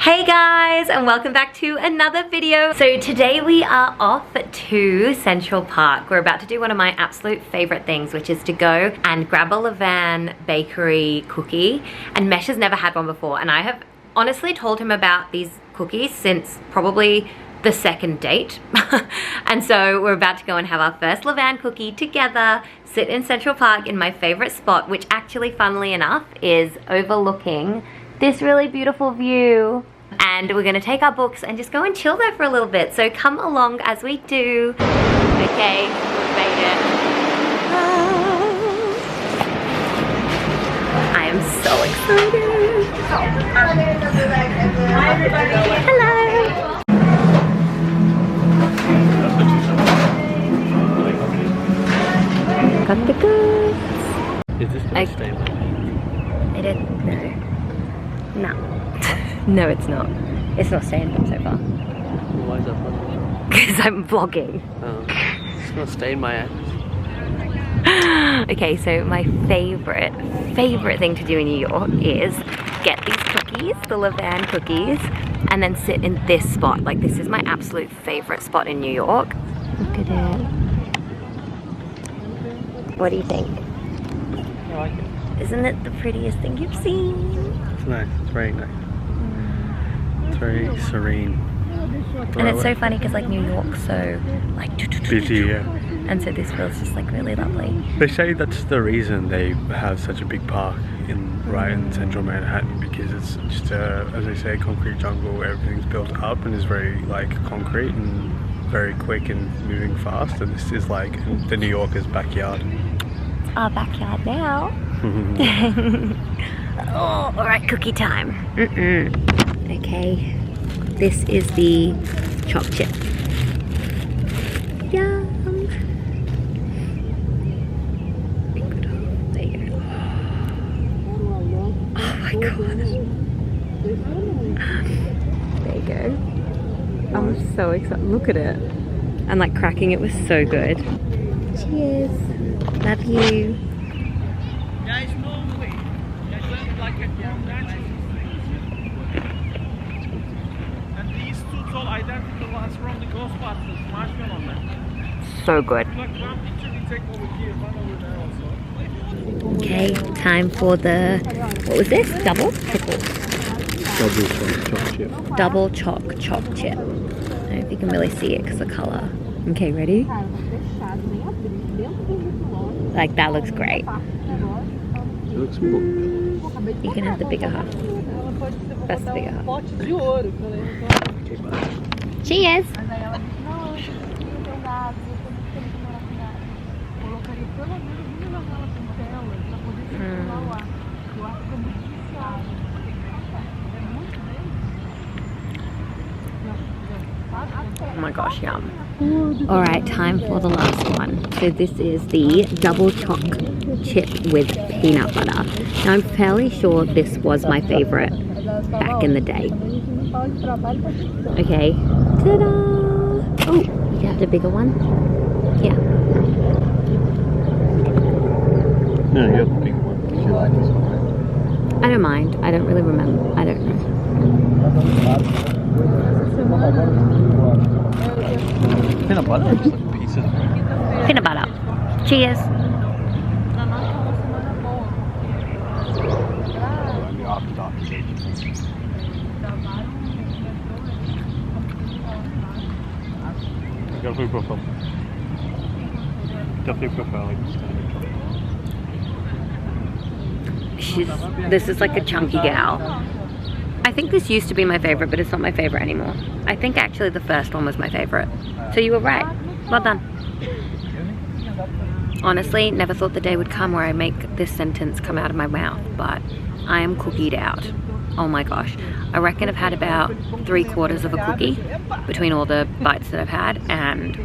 Hey guys, and welcome back to another video. So today we are off to Central Park. We're about to do one of my absolute favorite things, which is to go and grab a Levain bakery cookie. And Mesh has never had one before, and I have honestly told him about these cookies since probably the second date. And so we're about to go and have our first Levain cookie together, sit in Central Park in my favorite spot, which actually, funnily enough, is overlooking this really beautiful view. And we're gonna take our books and just go and chill there for a little bit. So come along as we do. Okay, we've made it. I am so excited. Hi everybody. Hello. Got the goods. Is this gonna stay like that? I don't know. No. No, it's not. It's not staying so far. Why is that funny? Because I'm vlogging. Oh, it's gonna stay in my ass. Okay, so my favorite thing to do in New York is get these cookies, the Levain cookies, and then sit in this spot. Like, this is my absolute favorite spot in New York. Look at it. What do you think? I like it. Isn't it the prettiest thing you've seen? It's nice. It's very nice. It's very serene. And it's so funny because like New York's so like busy, yeah. And so this feels just like really lovely. They say that's the reason they have such a big park right in central Manhattan, because it's just as they say, concrete jungle where everything's built up and is very like concrete and very quick and moving fast. And this is like the New Yorker's backyard. It's our backyard now. Oh, all right, cookie time. Okay, this is the choc chip. Yum. There you go. Oh my god. There you go. I'm so excited. Look at it. And like cracking it was so good. Cheers. Love you. Identical ones from the Ghostbusters, Marshmallow Man. So good. Okay, time for the, what was this? Double? Triple? Double choc Choc chip. I don't know if you can really see it because of the colour. Okay, ready? Like, that looks great. It looks cool. You can have the bigger half. That's the bigger half. Cheers! Oh my gosh, yum. Alright, time for the last one. So this is the double choc chip with peanut butter. Now I'm fairly sure this was my favourite back in the day. Okay, ta-da! Oh, you have the bigger one? Yeah. No, you have the big one. Did you like this one? I don't mind. I don't really remember. I don't know. Peanut butter? Just like pieces. Peanut butter. Cheers. Definitely prefer like this. This is like a chunky gal. I think this used to be my favorite, but it's not my favorite anymore. I think actually the first one was my favorite. So you were right. Well done. Honestly, never thought the day would come where I make this sentence come out of my mouth, but I am cookied out. Oh my gosh. I reckon I've had about 3/4 of a cookie between all the bites that I've had, and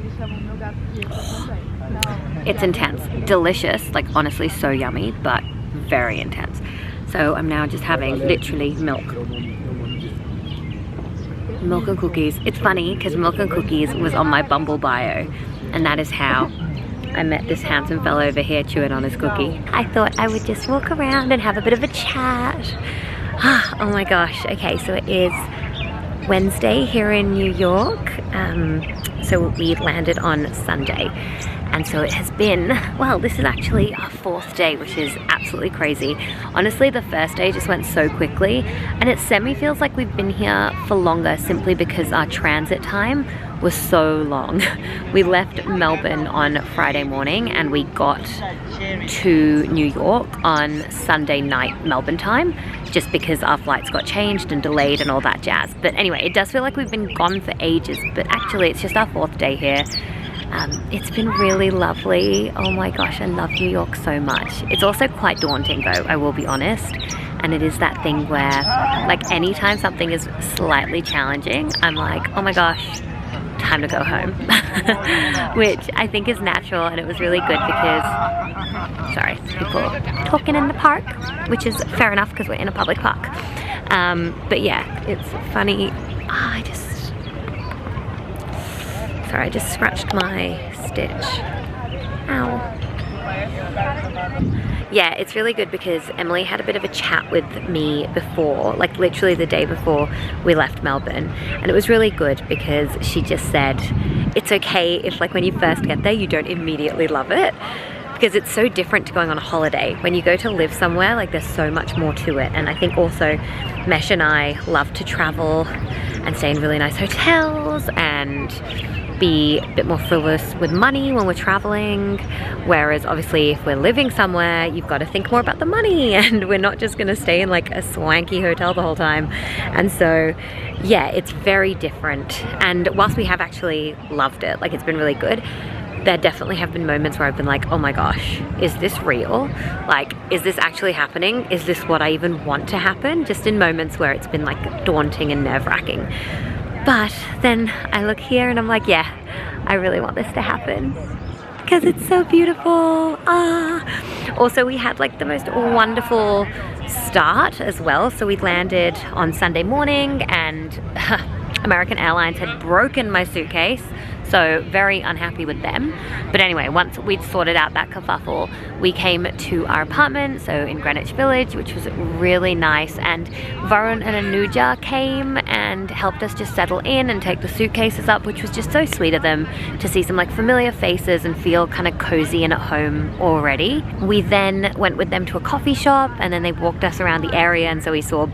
it's intense. Delicious, like honestly so yummy, but very intense. So I'm now just having literally milk and cookies. It's funny because milk and cookies was on my Bumble bio, and that is how I met this handsome fellow over here chewing on his cookie. I thought I would just walk around and have a bit of a chat. Oh my gosh. Okay, so it is Wednesday here in New York. So we landed on Sunday. And so it has been, well, this is actually our 4th day, which is absolutely crazy. Honestly, the first day just went so quickly, and it semi-feels like we've been here for longer simply because our transit time was so long. We left Melbourne on Friday morning and we got to New York on Sunday night Melbourne time, just because our flights got changed and delayed and all that jazz. But anyway, it does feel like we've been gone for ages, but actually it's just our 4th day here. It's been really lovely. Oh my gosh, I love New York so much. It's also quite daunting though, I will be honest. And it is that thing where, like, anytime something is slightly challenging, I'm like, oh my gosh, time to go home. Which I think is natural, and it was really good because, sorry, people talking in the park, which is fair enough because we're in a public park. But yeah, it's funny. Sorry, I just scratched my stitch. Ow. Yeah, it's really good because Emily had a bit of a chat with me before, like literally the day before we left Melbourne. And it was really good because she just said, it's okay if, like, when you first get there, you don't immediately love it. Because it's so different to going on a holiday. When you go to live somewhere, like, there's so much more to it. And I think also Mesh and I love to travel and stay in really nice hotels and be a bit more frivolous with money when we're traveling, whereas obviously if we're living somewhere, you've got to think more about the money, and we're not just going to stay in like a swanky hotel the whole time. And so yeah, it's very different. And whilst we have actually loved it, like, it's been really good, there definitely have been moments where I've been like, oh my gosh, is this real? Like, is this actually happening? Is this what I even want to happen? Just in moments where it's been like daunting and nerve-wracking. But then I look here and I'm like, yeah, I really want this to happen because it's so beautiful. Also, we had like the most wonderful start as well. So we landed on Sunday morning and American Airlines had broken my suitcase. So very unhappy with them. But anyway, once we'd sorted out that kerfuffle, we came to our apartment, so in Greenwich Village, which was really nice. And Varun and Anuja came and helped us just settle in and take the suitcases up, which was just so sweet of them to see some like familiar faces and feel kind of cozy and at home already. We then went with them to a coffee shop and then they walked us around the area, and so we saw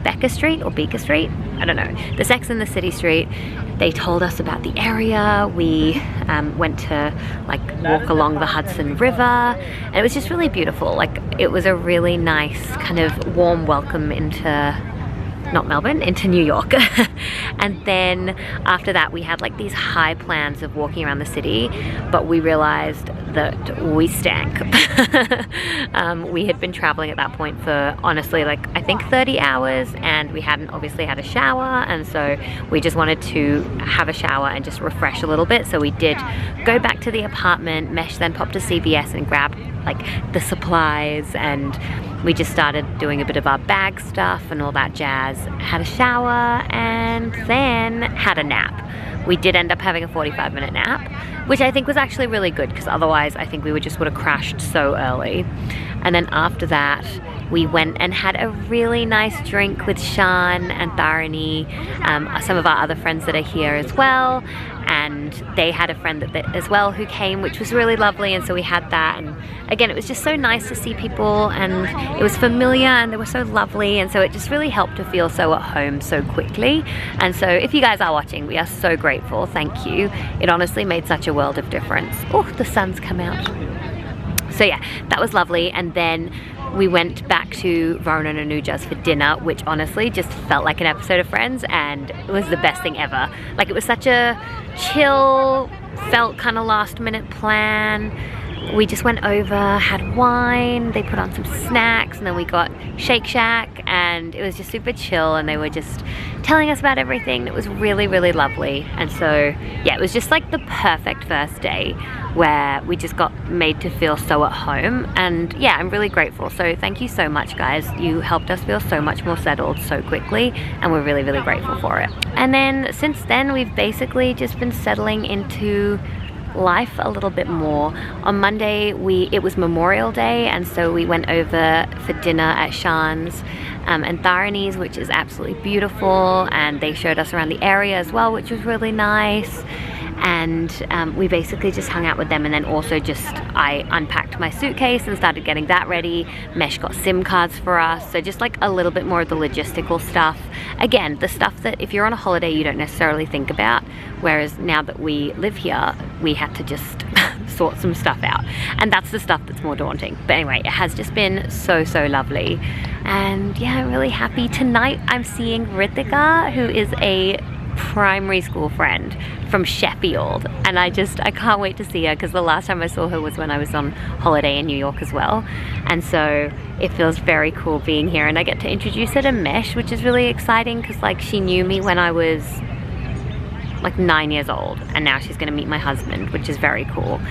Becker Street or Beaker Street, I don't know, the Sex and the City Street. They told us about the area. We went to like walk along the Hudson River, and it was just really beautiful. Like, it was a really nice kind of warm welcome into, not Melbourne, into New York. And then after that we had like these high plans of walking around the city, but we realized that we stank. We had been traveling at that point for honestly like I think 30 hours, and we hadn't obviously had a shower, and so we just wanted to have a shower and just refresh a little bit. So we did go back to the apartment. Mesh then popped to CVS and grabbed like the supplies, and we just started doing a bit of our bag stuff and all that jazz. Had a shower and then had a nap. We did end up having a 45-minute nap, which I think was actually really good because otherwise I think we would have crashed so early. And then after that, we went and had a really nice drink with Sean and Tharani, some of our other friends that are here as well. And they had a friend as well who came, which was really lovely, and so we had that. And again, it was just so nice to see people, and it was familiar, and they were so lovely, and so it just really helped to feel so at home so quickly. And so if you guys are watching, we are so grateful. Thank you. It honestly made such a world of difference. Oh, the sun's come out. So yeah, that was lovely. And then we went back to Varun and Anuja's for dinner, which honestly just felt like an episode of Friends, and it was the best thing ever. Like, it was such a chill, felt kind of last minute plan. We just went over, had wine, they put on some snacks, and then we got Shake Shack, and it was just super chill, and they were just telling us about everything. It was really, really lovely. And so yeah, it was just like the perfect first day where we just got made to feel so at home. And yeah, I'm really grateful. So thank you so much, guys. You helped us feel so much more settled so quickly, and we're really, really grateful for it. And then since then, we've basically just been settling into life a little bit more. On Monday, it was Memorial Day, and so we went over for dinner at Sean's. and Tharanese, which is absolutely beautiful, and they showed us around the area as well, which was really nice. And we basically just hung out with them, and then also I unpacked my suitcase and started getting that ready. Mesh got SIM cards for us, so just like a little bit more of the logistical stuff. Again, the stuff that if you're on a holiday you don't necessarily think about, whereas now that we live here we had to just sort some stuff out, and that's the stuff that's more daunting. But anyway, it has just been so lovely, and yeah, I'm really happy. Tonight I'm seeing Ritika, who is a primary school friend from Sheffield, and I can't wait to see her, because the last time I saw her was when I was on holiday in New York as well, and so it feels very cool being here, and I get to introduce her to Mesh, which is really exciting, because like she knew me when I was like 9 years old, and now she's gonna meet my husband, which is very cool.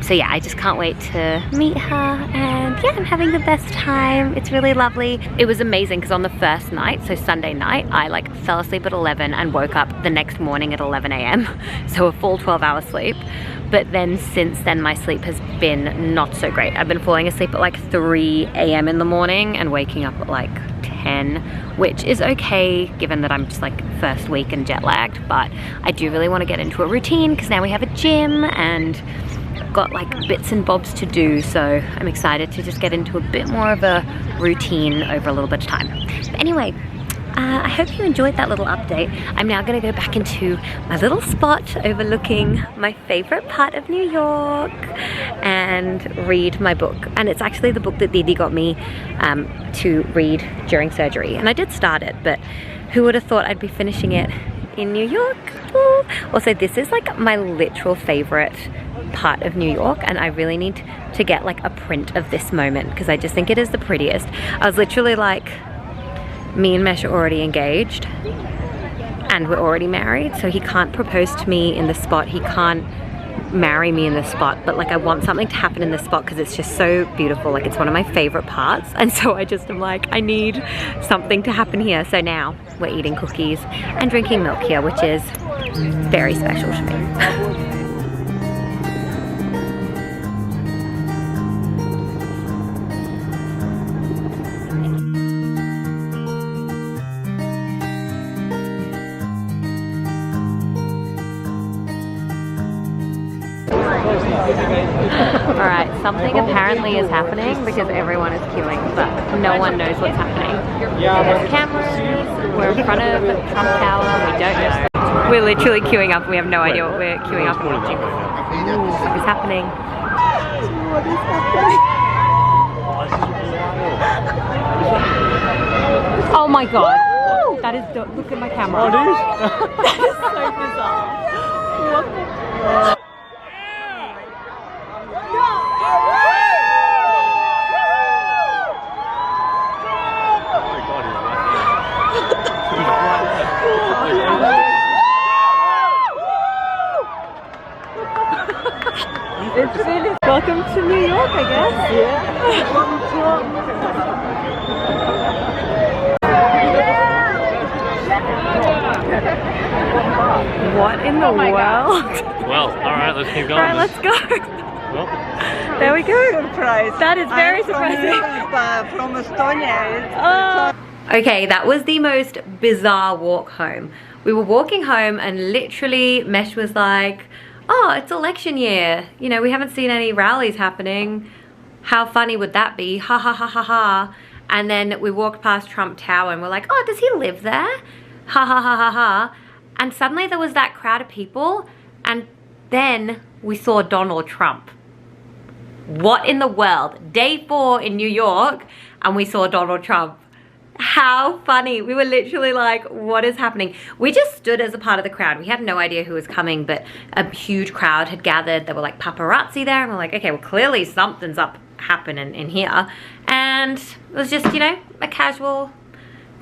So yeah, I just can't wait to meet her, and yeah, I'm having the best time. It's really lovely. It was amazing because on the first night, so Sunday night, I like fell asleep at 11 and woke up the next morning at 11 a.m. So a full 12-hour sleep. But then since then my sleep has been not so great. I've been falling asleep at like 3 a.m. in the morning and waking up at like 10, which is okay given that I'm just like first week and jet lagged, but I do really want to get into a routine because now we have a gym and got like bits and bobs to do, so I'm excited to just get into a bit more of a routine over a little bit of time. But anyway, I hope you enjoyed that little update. I'm now gonna go back into my little spot overlooking my favorite part of New York and read my book. And it's actually the book that Didi got me to read during surgery. And I did start it, but who would have thought I'd be finishing it in New York? Ooh. Also, this is like my literal favorite part of New York, and I really need to get like a print of this moment because I just think it is the prettiest. I was literally like, me and Mesh are already engaged and we're already married, so he can't propose to me in the spot, he can't marry me in the spot, but like I want something to happen in this spot because it's just so beautiful. Like it's one of my favorite parts, and so I just am like, I need something to happen here. So now we're eating cookies and drinking milk here, which is very special to me. Alright, something apparently is happening because everyone is queuing, but no one knows what's happening. There's cameras, we're in front of Trump Tower, we don't know. We're literally queuing up, we have no idea what we're queuing up and watching. What is happening? What is happening? Oh my god! That is, look at my camera. That is so bizarre. What the... It's really welcome to New York, I guess. Yeah. What in the world? Well, alright, let's keep going. Alright, let's go. Well, there we go. Surprise. That is very surprising. From Estonia. Okay, that was the most bizarre walk home. We were walking home and literally Mesh was like, oh, it's election year. You know, we haven't seen any rallies happening. How funny would that be? Ha ha ha ha ha. And then we walked past Trump Tower and we're like, oh, does he live there? Ha ha ha ha ha. And suddenly there was that crowd of people, and then we saw Donald Trump. What in the world? Day 4 in New York and we saw Donald Trump. How funny. We were literally like, what is happening? We just stood as a part of the crowd. We had no idea who was coming, but a huge crowd had gathered. There were like paparazzi there, and we're like, okay, well clearly something's up happening in here. And it was just, you know, a casual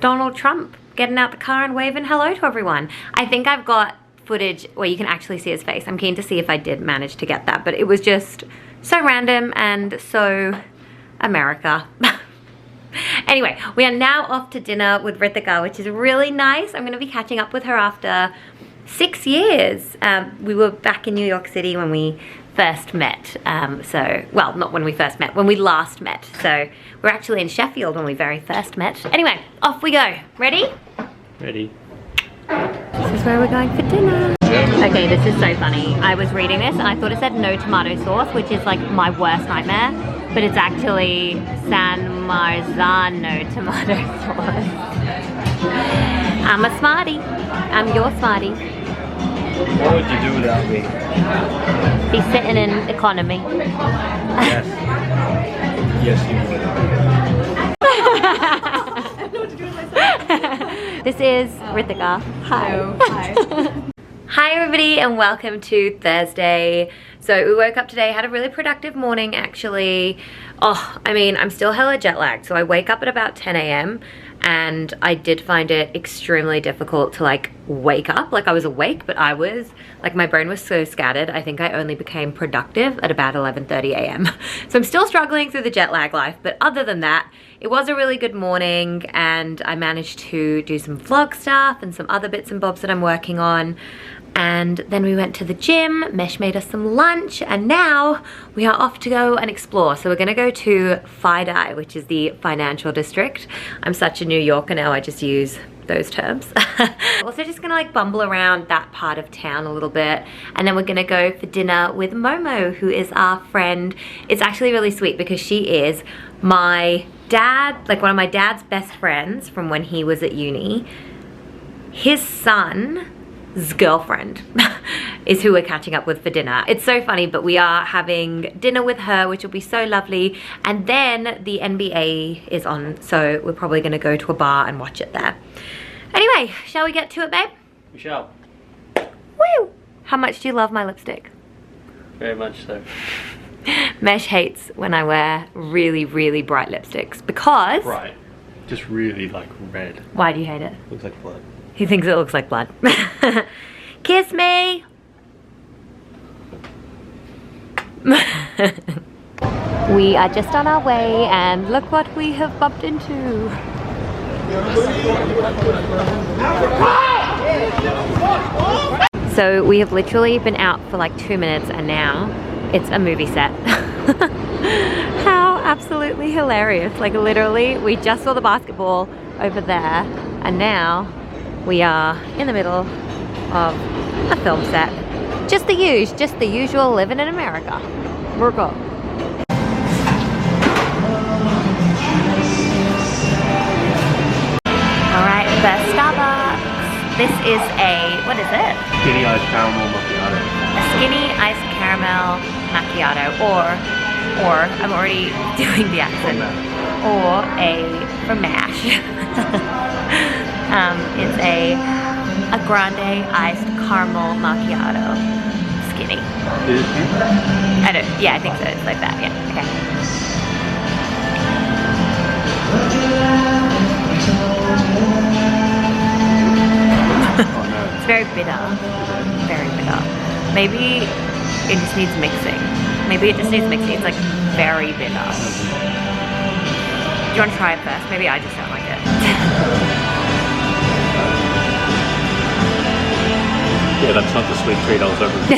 Donald Trump getting out the car and waving hello to everyone. I think I've got footage where you can actually see his face. I'm keen to see if I did manage to get that, but it was just so random and so America. Anyway, we are now off to dinner with Ritika, which is really nice. I'm going to be catching up with her after 6 years. We were back in New York City when we first met. Well, not when we first met, when we last met. So we're actually in Sheffield when we very first met. Anyway, off we go. Ready? Ready. This is where we're going for dinner. Okay, this is so funny. I was reading this and I thought it said no tomato sauce, which is like my worst nightmare, but it's actually San Marzano tomato sauce. I'm a smarty. I'm your smarty. What would you do without me? Be sitting in economy. Yes. Yes, you would. This is Ritika. Hi. Hi. Hi everybody and welcome to Thursday. So we woke up today, had a really productive morning actually. Oh, I mean, I'm still hella jet lagged. So I wake up at about 10 a.m. and I did find it extremely difficult to like wake up. Like I was awake, but I was like, my brain was so scattered. I think I only became productive at about 11:30 a.m. So I'm still struggling through the jet lag life, but other than that, it was a really good morning and I managed to do some vlog stuff and some other bits and bobs that I'm working on. And then we went to the gym, Mesh made us some lunch, and now we are off to go and explore. So we're gonna go to FIDI, which is the financial district. I'm such a New Yorker now, I just use those terms. Also just gonna like bumble around that part of town a little bit, and then we're gonna go for dinner with Momo, who is our friend. It's actually really sweet because she is my dad, like one of my dad's best friends from when he was at uni. His son's girlfriend is who we're catching up with for dinner. It's so funny, but we are having dinner with her, which will be so lovely. And then the NBA is on, so we're probably gonna go to a bar and watch it there. Anyway, shall we get to it, babe? We shall. Woo! How much do you love my lipstick? Very much so. Mesh hates when I wear really, really bright lipsticks because... Right. Just really like red. Why do you hate it? Looks like blood. He thinks it looks like blood. Kiss me! We are just on our way and look what we have bumped into. So we have literally been out for like 2 minutes and now it's a movie set. How absolutely hilarious. Like literally we just saw the basketball over there and now we are in the middle of a film set. Just the usual living in America. We're good. Alright, first Starbucks. This is a, what is it? Skinny iced caramel macchiato. A skinny iced caramel macchiato, or I'm already doing the accent, or a fromage. It's a grande iced caramel macchiato, skinny. Is it skinny? Yeah, I think so. It's like that. Yeah. Okay. Oh no. It's very bitter. Very bitter. Maybe it just needs mixing. It's like very bitter. Do you want to try it first? Maybe I just don't like it. Yeah, that's not the sweet treat I was hoping for.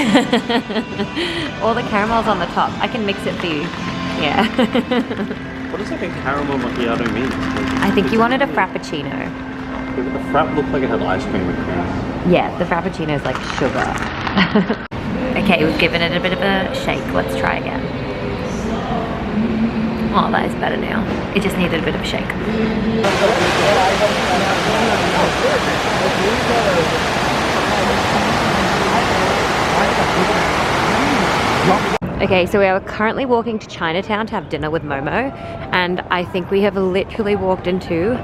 All the caramel's on the top. I can mix it for you. Yeah. What does like a caramel macchiato mean? I think you wanted a frappuccino. Yeah, but the frap looked like it had ice cream and cream. Yeah, the frappuccino is like sugar. Okay, we've given it a bit of a shake. Let's try again. Oh, that is better now. It just needed a bit of a shake. Okay, so we are currently walking to Chinatown to have dinner with Momo, and I think we have literally walked into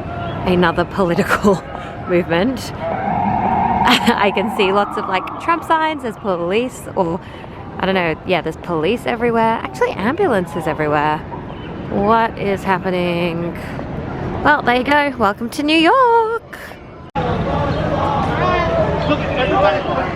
another political movement. I can see lots of like Trump signs, there's police, or I don't know, yeah, there's police everywhere. Actually, ambulances everywhere. What is happening? Well, there you go. Welcome to New York. Look, everybody.